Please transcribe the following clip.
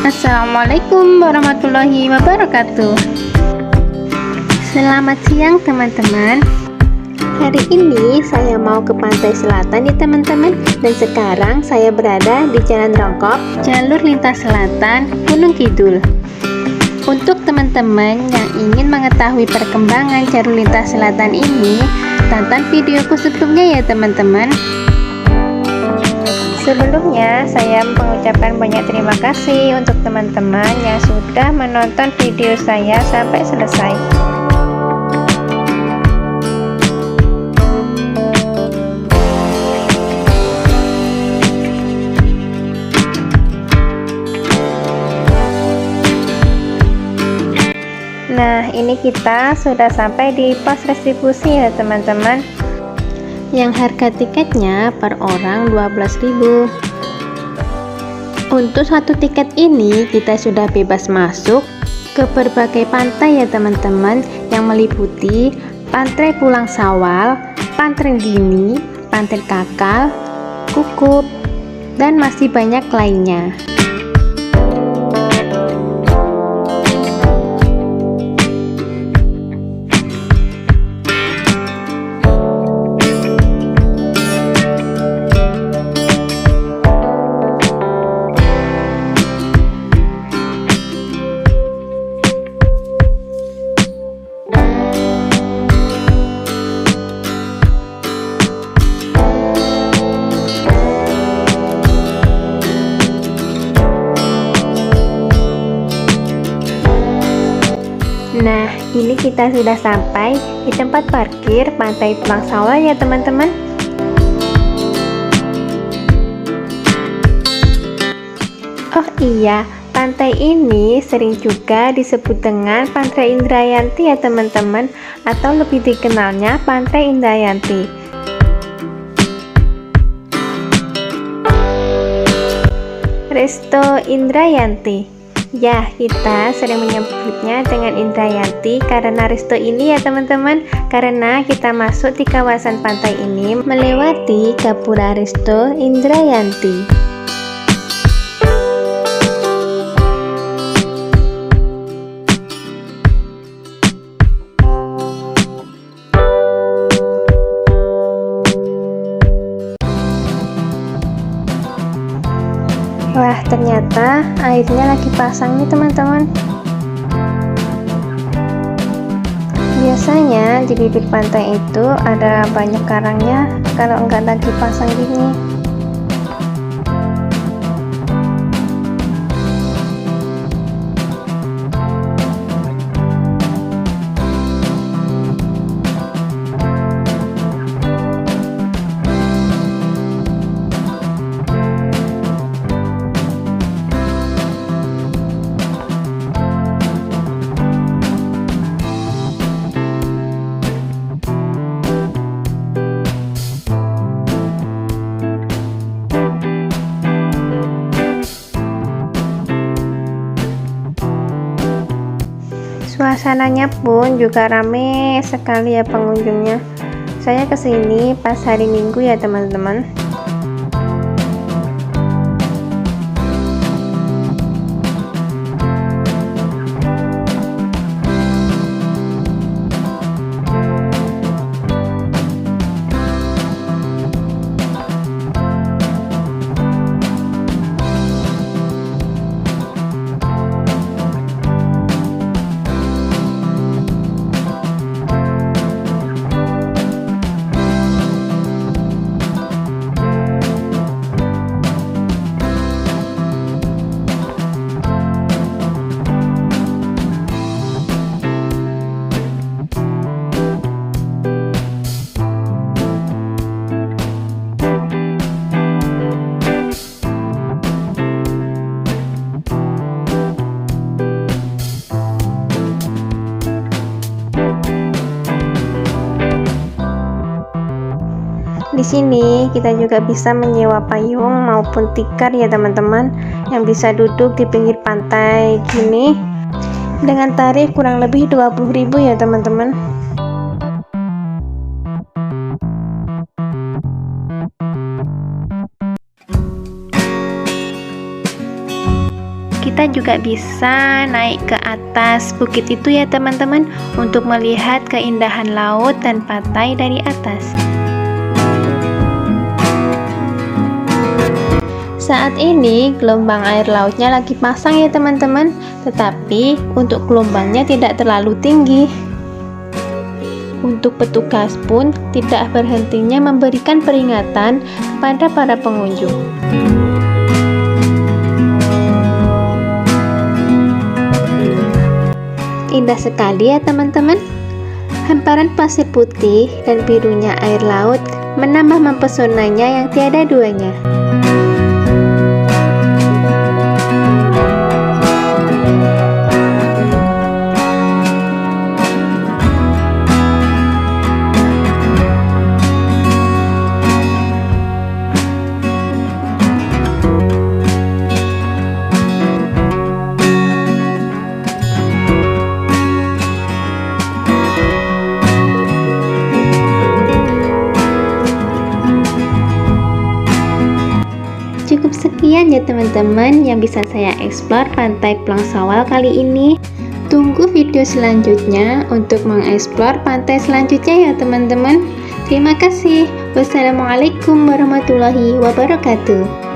Assalamualaikum warahmatullahi wabarakatuh. Selamat siang teman-teman. Hari ini saya mau ke pantai selatan nih teman-teman. Dan sekarang saya berada di Jalan Rongkop, jalur lintas selatan Gunung Kidul. Untuk teman-teman yang ingin mengetahui perkembangan jalur lintas selatan ini, tonton videoku sebelumnya ya teman-teman. Sebelumnya, saya mengucapkan banyak terima kasih untuk teman-teman yang sudah menonton video saya sampai selesai. Nah, ini kita sudah sampai di pos retribusi ya teman-teman. Yang harga tiketnya per orang 12.000. Untuk satu tiket ini kita sudah bebas masuk ke berbagai pantai ya teman-teman, yang meliputi Pantai Pulang Sawal, Pantai Dini, Pantai Kakal, Kukup, dan masih banyak lainnya. Nah, ini kita sudah sampai di tempat parkir Pantai Pulang Sawal ya teman-teman. Oh iya, pantai ini sering juga disebut dengan Pantai Indrayanti ya teman-teman, atau lebih dikenalnya Pantai Indrayanti. Resto Indrayanti. Ya, kita sering menyebutnya dengan Indrayanti karena resto ini ya teman-teman, karena kita masuk di kawasan pantai ini melewati Gapura Resto Indrayanti. Wah, ternyata airnya lagi pasang nih teman-teman. Biasanya di bibir pantai itu ada banyak karangnya kalau enggak lagi pasang gini. Suasananya pun juga rame sekali ya pengunjungnya. Saya kesini pas hari Minggu ya teman-teman. Di sini kita juga bisa menyewa payung maupun tikar ya teman-teman, yang bisa duduk di pinggir pantai gini dengan tarif kurang lebih 20.000 ya teman-teman. kita juga bisa naik ke atas bukit itu ya teman-teman, untuk melihat keindahan laut dan pantai dari atas. Saat ini gelombang air lautnya lagi pasang ya teman-teman, tetapi untuk gelombangnya tidak terlalu tinggi. Untuk petugas pun tidak berhentinya memberikan peringatan kepada para pengunjung. Indah sekali ya teman-teman. Hamparan pasir putih dan birunya air laut menambah mempesonanya yang tiada duanya. Cukup sekian ya teman-teman yang bisa saya eksplor pantai Plang Sawal kali ini. Tunggu video selanjutnya untuk mengeksplor pantai selanjutnya ya teman-teman. Terima kasih. Wassalamualaikum warahmatullahi wabarakatuh.